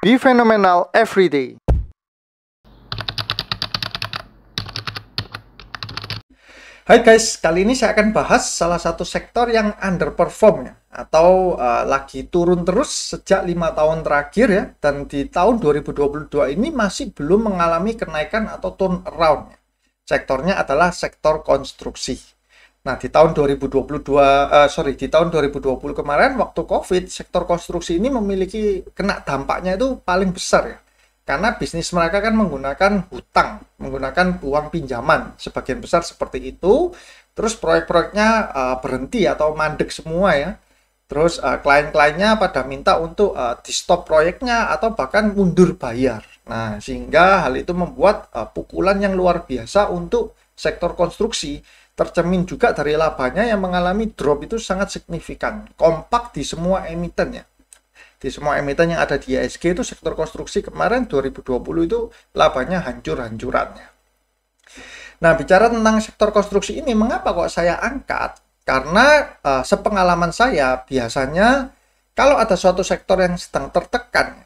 Be phenomenal every day. Hai guys, kali ini saya akan bahas salah satu sektor yang underperform ya, atau lagi turun terus sejak 5 tahun terakhir ya, dan di tahun 2022 ini masih belum mengalami kenaikan atau turnaround. Sektornya adalah sektor konstruksi. Nah, di tahun 2020 kemarin waktu Covid, sektor konstruksi ini memiliki kena dampaknya itu paling besar ya. Karena bisnis mereka kan menggunakan hutang, menggunakan uang pinjaman, sebagian besar seperti itu. Terus proyek-proyeknya berhenti atau mandek semua ya. Terus klien-kliennya pada minta untuk di-stop proyeknya atau bahkan mundur bayar. Nah, sehingga hal itu membuat pukulan yang luar biasa untuk sektor konstruksi. Tercermin juga dari labanya yang mengalami drop itu sangat signifikan. Kompak di semua emiten ya. Di semua emiten yang ada di IHSG itu sektor konstruksi kemarin 2020 itu labanya hancur-hancurannya. Nah, bicara tentang sektor konstruksi ini, mengapa kok saya angkat? Karena sepengalaman saya biasanya kalau ada suatu sektor yang sedang tertekan,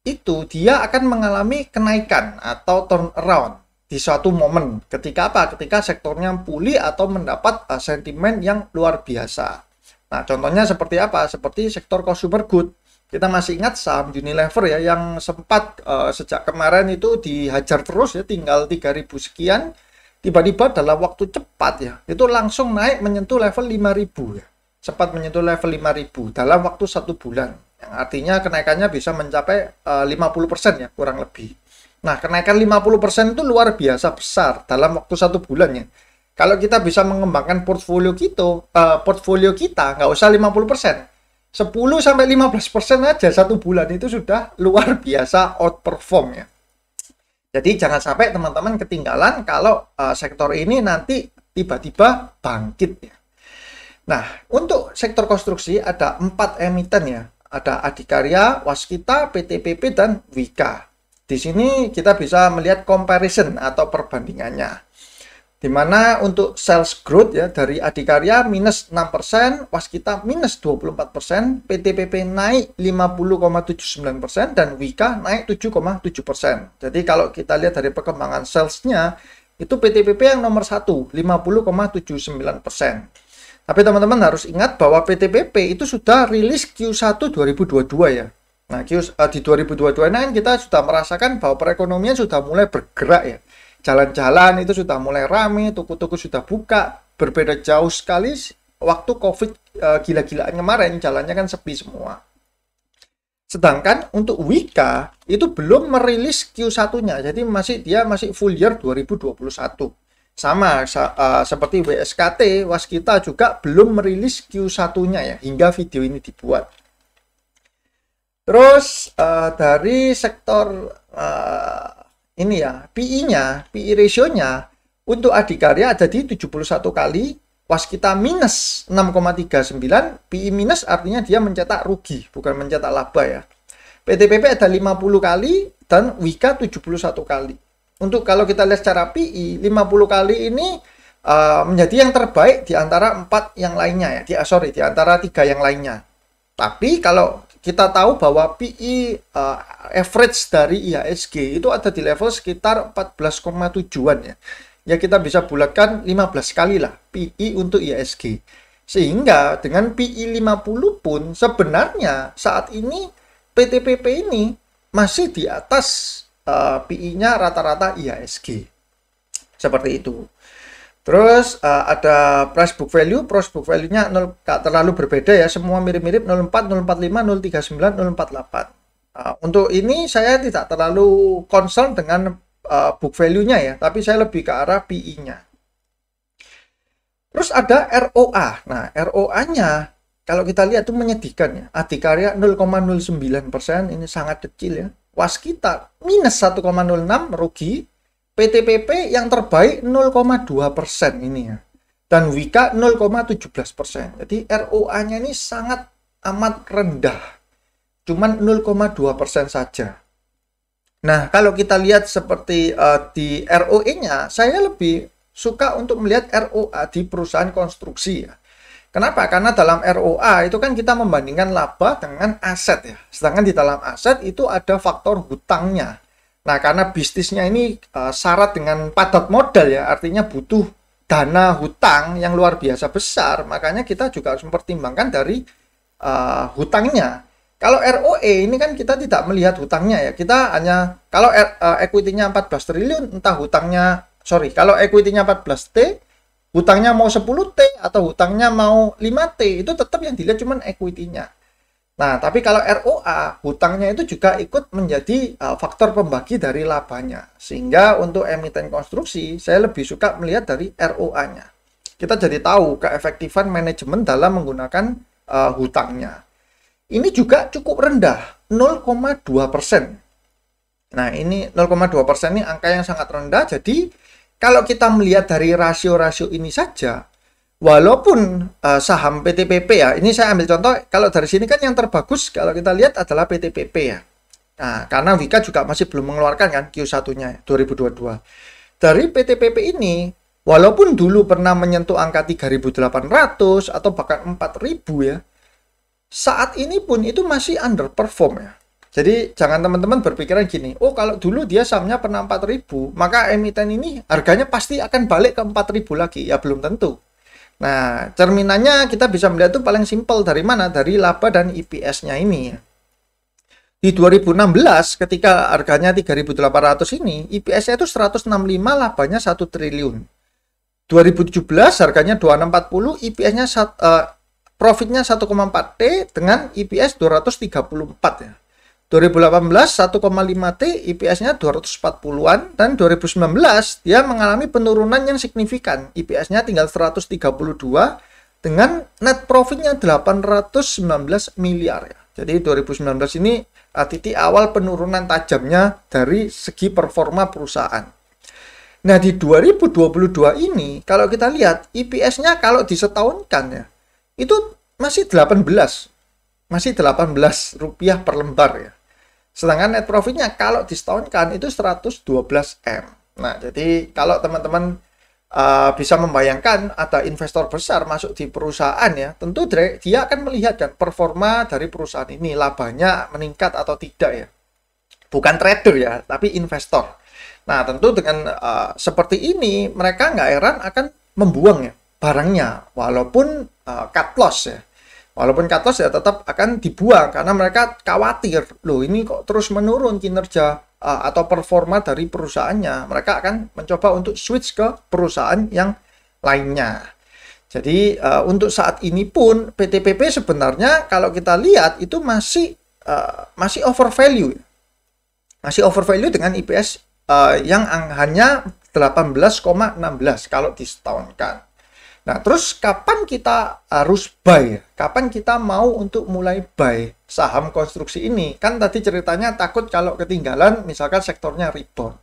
itu dia akan mengalami kenaikan atau turnaround di suatu momen. Ketika apa? Ketika sektornya pulih atau mendapat sentimen yang luar biasa. Nah, contohnya seperti apa? Seperti sektor consumer good. Kita masih ingat saham Unilever ya, yang sempat sejak kemarin itu dihajar terus ya, tinggal 3.000 sekian. Tiba-tiba dalam waktu cepat ya, itu langsung naik menyentuh level 5.000 ya. Sempat menyentuh level 5.000 dalam waktu 1 bulan. Yang artinya kenaikannya bisa mencapai 50% ya, kurang lebih. Nah, kenaikan 50% itu luar biasa besar dalam waktu 1 bulan ya. Kalau kita bisa mengembangkan portfolio kita nggak usah 50%. 10-15% aja 1 bulan itu sudah luar biasa outperform ya. Jadi jangan sampai teman-teman ketinggalan kalau sektor ini nanti tiba-tiba bangkit ya. Nah, untuk sektor konstruksi ada 4 emiten ya. Ada Adikarya, Waskita, PTPP, dan Wika. Di sini kita bisa melihat comparison atau perbandingannya. Di mana untuk sales growth ya dari Adikarya minus 6%, Waskita minus 24%, PTPP naik 50,79% dan Wika naik 7,7%. Jadi kalau kita lihat dari perkembangan salesnya, itu PTPP yang nomor 1, 50,79%. Tapi teman-teman harus ingat bahwa PTPP itu sudah rilis Q1 2022 ya. Nah, di 2022 ini kita sudah merasakan bahwa perekonomian sudah mulai bergerak ya. Jalan-jalan itu sudah mulai rame, toko-toko sudah buka, berbeda jauh sekali waktu Covid gila-gilaan kemarin, jalannya kan sepi semua. Sedangkan untuk Wika itu belum merilis Q1-nya, jadi dia masih full year 2021. Sama seperti WSKT, Waskita juga belum merilis Q1-nya ya, hingga video ini dibuat. Terus dari sektor ini ya, PE ratio-nya untuk Adikarya ada di 71 kali, Waskita minus 6,39, PE minus artinya dia mencetak rugi, bukan mencetak laba ya. PTPP ada 50 kali, dan Wika 71 kali. Untuk kalau kita lihat secara PE, 50 kali ini menjadi yang terbaik di antara 4 yang lainnya ya, di antara 3 yang lainnya. Tapi kalau kita tahu bahwa PE average dari IHSG itu ada di level sekitar 14,7-an ya. Ya kita bisa bulatkan 15 kali lah PE untuk IHSG. Sehingga dengan PE 50 pun sebenarnya saat ini PTPP ini masih di atas PE-nya rata-rata IHSG. Seperti itu. Terus ada price book value-nya nggak terlalu berbeda ya, semua mirip-mirip 04, 045, 039, 048. Untuk ini saya tidak terlalu concern dengan book value-nya ya, tapi saya lebih ke arah PE-nya. Terus ada ROA. Nah, ROA-nya kalau kita lihat itu menyedihkan ya. Adikarya 0,09%, ini sangat kecil ya. Waskita minus 1,06 rugi. PTPP yang terbaik 0,2% ini ya. Dan Wika 0,17%. Jadi ROA-nya ini sangat amat rendah. Cuman 0,2% saja. Nah, kalau kita lihat seperti di ROE-nya, saya lebih suka untuk melihat ROA di perusahaan konstruksi ya. Kenapa? Karena dalam ROA itu kan kita membandingkan laba dengan aset ya. Sedangkan di dalam aset itu ada faktor hutangnya. Nah, karena bisnisnya ini syarat dengan padat modal ya, artinya butuh dana hutang yang luar biasa besar, makanya kita juga harus mempertimbangkan dari hutangnya. Kalau ROE ini kan kita tidak melihat hutangnya ya. Kita hanya kalau equity-nya 14 triliun, entah hutangnya, kalau equity-nya 14T, hutangnya mau 10T atau hutangnya mau 5T, itu tetap yang dilihat cuman equity-nya. Nah, tapi kalau ROA, hutangnya itu juga ikut menjadi faktor pembagi dari labanya. Sehingga untuk emiten konstruksi, saya lebih suka melihat dari ROA-nya. Kita jadi tahu keefektifan manajemen dalam menggunakan hutangnya. Ini juga cukup rendah, 0,2%. Nah, ini 0,2% ini angka yang sangat rendah, jadi kalau kita melihat dari rasio-rasio ini saja, walaupun saham PTPP ya, ini saya ambil contoh, kalau dari sini kan yang terbagus kalau kita lihat adalah PTPP ya. Nah, karena Wika juga masih belum mengeluarkan kan Q1-nya 2022. Dari PTPP ini, walaupun dulu pernah menyentuh angka 3.800 atau bahkan 4.000 ya, saat ini pun itu masih underperform ya. Jadi jangan teman-teman berpikiran gini, oh kalau dulu dia sahamnya pernah 4.000, maka emiten ini harganya pasti akan balik ke 4.000 lagi. Ya belum tentu. Nah, cerminannya kita bisa melihat itu paling simpel dari mana? Dari laba dan EPS-nya ini. Di 2016 ketika harganya 3.800 ini, EPS-nya itu 165, labanya 1 triliun. 2017 harganya 2640, EPS-nya profitnya 1,4T dengan EPS 234 ya. 2018 1,5T, EPS-nya 240-an, dan 2019 dia mengalami penurunan yang signifikan. EPS-nya tinggal 132 dengan net profitnya 819 miliar ya. Jadi 2019 ini titik awal penurunan tajamnya dari segi performa perusahaan. Nah, di 2022 ini kalau kita lihat EPS-nya kalau disetahunkan ya, itu masih 18 rupiah per lembar ya. Sedangkan net profitnya kalau disetahunkan itu 112 M. Nah, jadi kalau teman-teman bisa membayangkan ada investor besar masuk di perusahaan ya, tentu dia akan melihat kan performa dari perusahaan ini, labanya meningkat atau tidak ya. Bukan trader ya, tapi investor. Nah, tentu dengan seperti ini mereka nggak heran akan membuang ya barangnya, walaupun cut loss ya. Walaupun cut loss ya tetap akan dibuang karena mereka khawatir, loh ini kok terus menurun kinerja atau performa dari perusahaannya. Mereka akan mencoba untuk switch ke perusahaan yang lainnya. Jadi untuk saat ini pun PTPP sebenarnya kalau kita lihat itu masih over value. Masih over value dengan EPS yang hanya 18,16 kalau disetahunkan. Nah, terus kapan kita harus buy? Kapan kita mau untuk mulai buy saham konstruksi ini? Kan tadi ceritanya takut kalau ketinggalan misalkan sektornya rebound.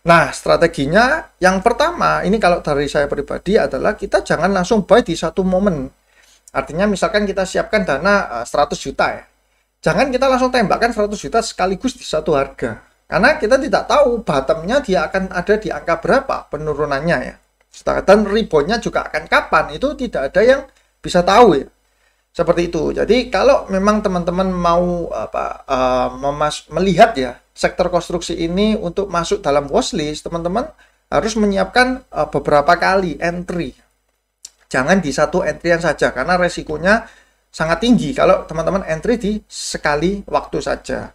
Nah, strateginya yang pertama, ini kalau dari saya pribadi adalah kita jangan langsung buy di satu momen. Artinya misalkan kita siapkan dana 100 juta ya. Jangan kita langsung tembakkan 100 juta sekaligus di satu harga. Karena kita tidak tahu bottomnya dia akan ada di angka berapa penurunannya ya. Dan reboundnya juga akan kapan, itu tidak ada yang bisa tahu ya. Seperti itu. Jadi kalau memang teman-teman mau melihat ya sektor konstruksi ini untuk masuk dalam watchlist, teman-teman harus menyiapkan beberapa kali entry. Jangan di satu entryan saja karena resikonya sangat tinggi kalau teman-teman entry di sekali waktu saja.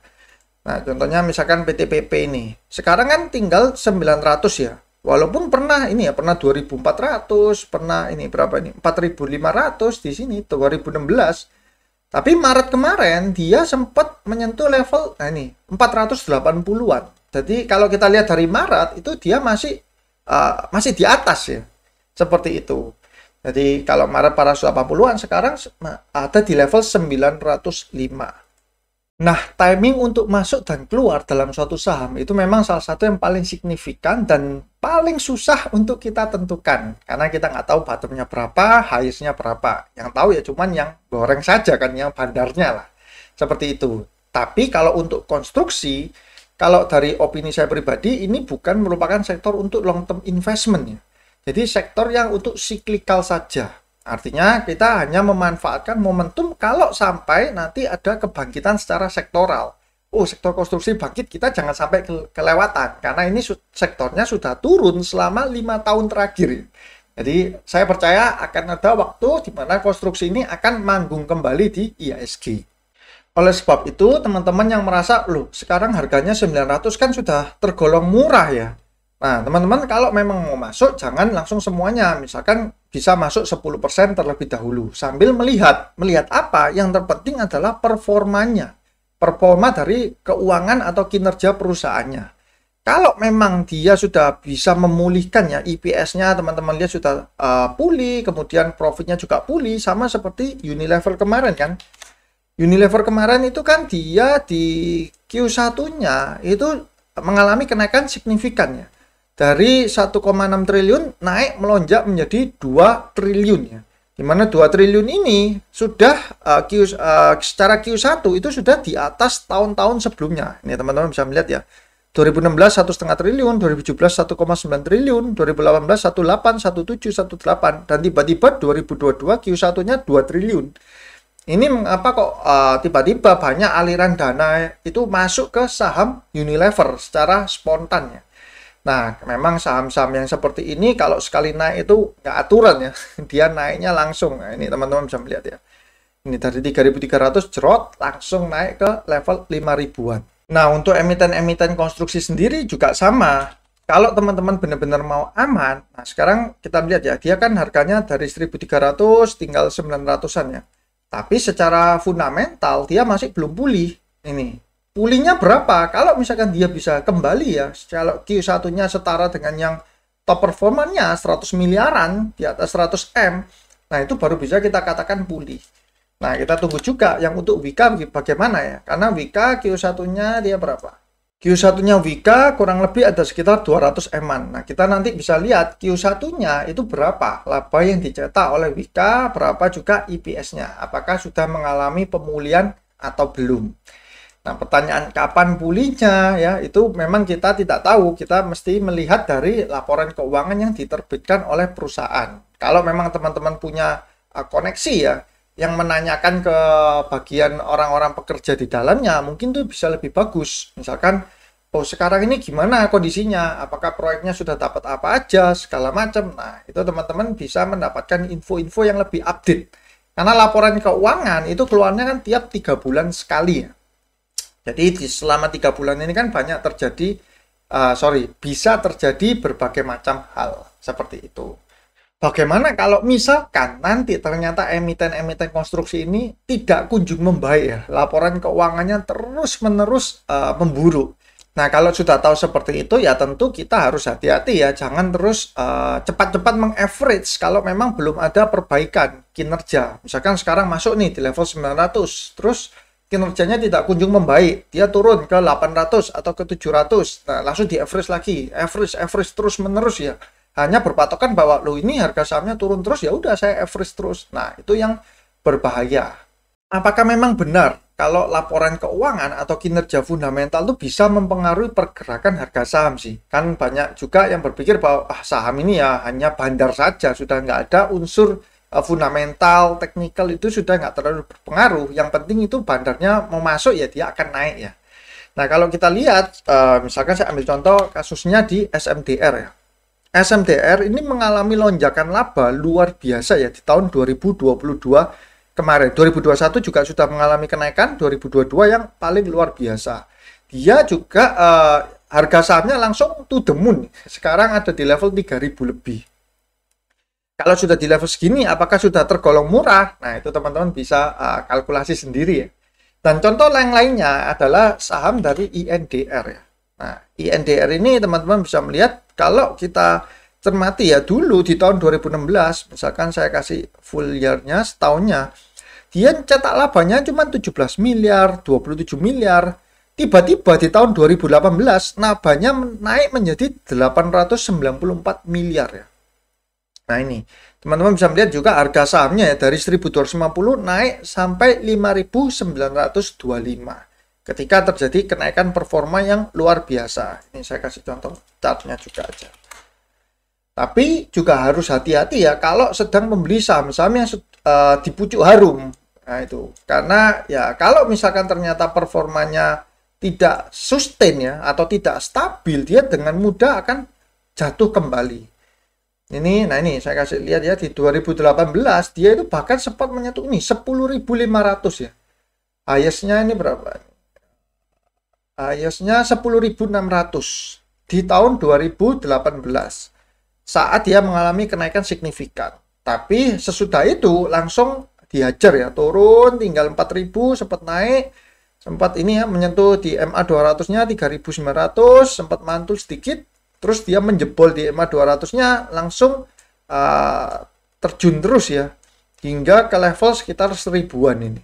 Nah, contohnya misalkan PTPP ini. Sekarang kan tinggal 900 ya. Walaupun pernah 2.400, pernah ini berapa ini 4.500 di sini 2016. Tapi Maret kemarin dia sempat menyentuh level 480-an. Jadi kalau kita lihat dari Maret itu dia masih di atas ya. Seperti itu. Jadi kalau Maret 480-an sekarang ada di level 905. Nah, timing untuk masuk dan keluar dalam suatu saham itu memang salah satu yang paling signifikan dan paling susah untuk kita tentukan. Karena kita nggak tahu bottomnya berapa, highest-nya berapa. Yang tahu ya cuman yang goreng saja kan, yang bandarnya lah. Seperti itu. Tapi kalau untuk konstruksi, kalau dari opini saya pribadi, ini bukan merupakan sektor untuk long term investment ya. Jadi sektor yang untuk cyclical saja. Artinya kita hanya memanfaatkan momentum kalau sampai nanti ada kebangkitan secara sektoral. Oh, sektor konstruksi bangkit, kita jangan sampai kelewatan. Karena ini sektornya sudah turun selama 5 tahun terakhir. Jadi saya percaya akan ada waktu di mana konstruksi ini akan manggung kembali di IHSG. Oleh sebab itu, teman-teman yang merasa, loh sekarang harganya 900 kan sudah tergolong murah ya. Nah, teman-teman kalau memang mau masuk, jangan langsung semuanya. Misalkan bisa masuk 10% terlebih dahulu. Sambil melihat apa? Yang terpenting adalah performanya. Performa dari keuangan atau kinerja perusahaannya. Kalau memang dia sudah bisa memulihkan ya, EPS-nya teman-teman lihat sudah pulih, kemudian profitnya juga pulih, sama seperti Unilever kemarin kan. Unilever kemarin itu kan dia di Q1-nya itu mengalami kenaikan signifikan ya. Dari 1,6 triliun naik melonjak menjadi 2 triliun ya. Di mana 2 triliun ini sudah secara Q1 itu sudah di atas tahun-tahun sebelumnya. Ini teman-teman bisa melihat ya. 2016 1,5 triliun, 2017 1,9 triliun, 2018 18, 17, 18 dan tiba-tiba 2022 Q1-nya 2 triliun. Ini mengapa kok tiba-tiba banyak aliran dana itu masuk ke saham Unilever secara spontan ya. Nah, memang saham-saham yang seperti ini kalau sekali naik itu nggak aturan ya. Dia naiknya langsung. Nah, ini teman-teman bisa melihat ya. Ini dari 3.300 jerot langsung naik ke level 5.000-an. Nah, untuk emiten-emiten konstruksi sendiri juga sama. Kalau teman-teman benar-benar mau aman, nah sekarang kita lihat ya, dia kan harganya dari 1.300 tinggal 900-an ya. Tapi secara fundamental dia masih belum pulih. Ini pulihnya berapa? Kalau misalkan dia bisa kembali ya, kalau Q1-nya setara dengan yang top performanya 100 miliaran di atas 100 M, nah itu baru bisa kita katakan pulih. Nah, kita tunggu juga yang untuk Wika bagaimana ya, karena Wika Q1-nya dia berapa? Q1-nya Wika kurang lebih ada sekitar 200 M-an. Nah, kita nanti bisa lihat Q1-nya itu berapa laba yang dicetak oleh Wika, berapa juga EPS-nya. Apakah sudah mengalami pemulihan atau belum? Nah, pertanyaan kapan pulihnya ya, itu memang kita tidak tahu. Kita mesti melihat dari laporan keuangan yang diterbitkan oleh perusahaan. Kalau memang teman-teman punya koneksi ya, yang menanyakan ke bagian orang-orang pekerja di dalamnya, mungkin tuh bisa lebih bagus. Misalkan, oh sekarang ini gimana kondisinya? Apakah proyeknya sudah dapat apa aja, segala macam. Nah, itu teman-teman bisa mendapatkan info-info yang lebih update. Karena laporan keuangan itu keluarnya kan tiap 3 bulan sekali ya. Jadi selama 3 bulan ini kan banyak terjadi, bisa terjadi berbagai macam hal seperti itu. Bagaimana kalau misalkan nanti ternyata emiten-emiten konstruksi ini tidak kunjung membaik ya, laporan keuangannya terus-menerus memburuk. Nah, kalau sudah tahu seperti itu ya tentu kita harus hati-hati ya, jangan terus cepat-cepat meng-average kalau memang belum ada perbaikan kinerja. Misalkan sekarang masuk nih di level 900, terus kinerjanya tidak kunjung membaik, dia turun ke 800 atau ke 700, nah langsung di-average lagi, average terus-menerus ya. Hanya berpatokan bahwa lo ini harga sahamnya turun terus, ya udah saya average terus. Nah, itu yang berbahaya. Apakah memang benar kalau laporan keuangan atau kinerja fundamental itu bisa mempengaruhi pergerakan harga saham sih? Kan banyak juga yang berpikir bahwa saham ini ya hanya bandar saja, sudah nggak ada unsur fundamental, teknikal itu sudah nggak terlalu berpengaruh. Yang penting itu bandarnya mau masuk ya dia akan naik ya. Nah, kalau kita lihat, misalkan saya ambil contoh kasusnya di SMDR ya. SMDR ini mengalami lonjakan laba luar biasa ya di tahun 2022 kemarin. 2021 juga sudah mengalami kenaikan, 2022 yang paling luar biasa. Dia juga harga sahamnya langsung to the moon. Sekarang ada di level 3.000 lebih. Kalau sudah di level segini, apakah sudah tergolong murah? Nah, itu teman-teman bisa kalkulasi sendiri ya. Dan contoh yang lainnya adalah saham dari INDR ya. Nah, INDR ini teman-teman bisa melihat kalau kita cermati ya dulu di tahun 2016, misalkan saya kasih full year-nya setahunnya, dia cetak labanya cuma 17 miliar, 27 miliar. Tiba-tiba di tahun 2018 labanya naik menjadi 894 miliar ya. Nah, ini teman-teman bisa melihat juga harga sahamnya ya dari 1.250 naik sampai 5.925. Ketika terjadi kenaikan performa yang luar biasa. Ini saya kasih contoh chartnya juga aja. Tapi juga harus hati-hati ya kalau sedang membeli saham-saham yang di pucuk harum. Nah itu, karena ya kalau misalkan ternyata performanya tidak sustain ya atau tidak stabil, dia dengan mudah akan jatuh kembali. Nah ini saya kasih lihat ya, di 2018 dia itu bahkan sempat menyentuh ini 10.500 ya. Highest-nya ini berapa? Highest-nya 10.600 di tahun 2018. Saat dia mengalami kenaikan signifikan. Tapi sesudah itu langsung dihajar ya, turun tinggal 4.000, sempat naik, sempat ini ya menyentuh di MA 200-nya 3.900, sempat mantul sedikit, terus dia menjebol di MA 200-nya langsung terjun terus ya hingga ke level sekitar 1000-an ini.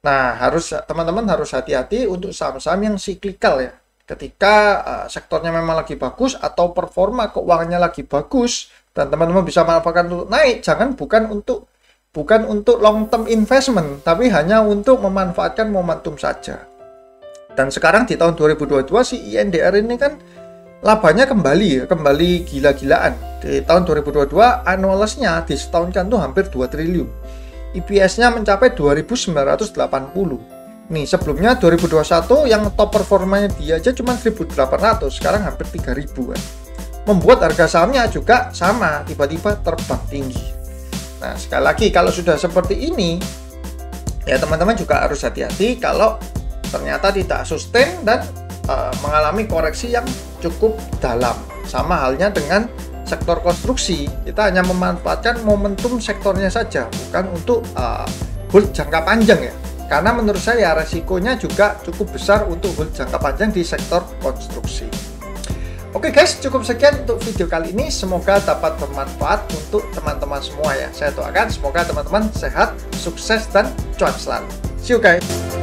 Nah, teman-teman harus hati-hati untuk saham-saham yang siklikal ya. Ketika sektornya memang lagi bagus atau performa keuangannya lagi bagus dan teman-teman bisa manfaatkan untuk naik, bukan untuk long term investment, tapi hanya untuk memanfaatkan momentum saja. Dan sekarang di tahun 2022 si INDR ini kan labanya kembali gila-gilaan. Di tahun 2022 annualized-nya di setahun kan tuh hampir 2 triliun. EPS-nya mencapai 2.980. Nih, sebelumnya 2021 yang top performanya dia aja cuma 1.800, sekarang hampir 3.000 kan. Membuat harga sahamnya juga sama, tiba-tiba terbang tinggi. Nah, sekali lagi kalau sudah seperti ini, ya teman-teman juga harus hati-hati kalau ternyata tidak sustain dan mengalami koreksi yang cukup dalam. Sama halnya dengan sektor konstruksi, kita hanya memanfaatkan momentum sektornya saja, bukan untuk hold jangka panjang ya. Karena menurut saya resikonya juga cukup besar untuk hold jangka panjang di sektor konstruksi. Oke guys, cukup sekian untuk video kali ini. Semoga dapat bermanfaat untuk teman-teman semua ya. Saya doakan semoga teman-teman sehat, sukses, dan cuan selalu. See you guys.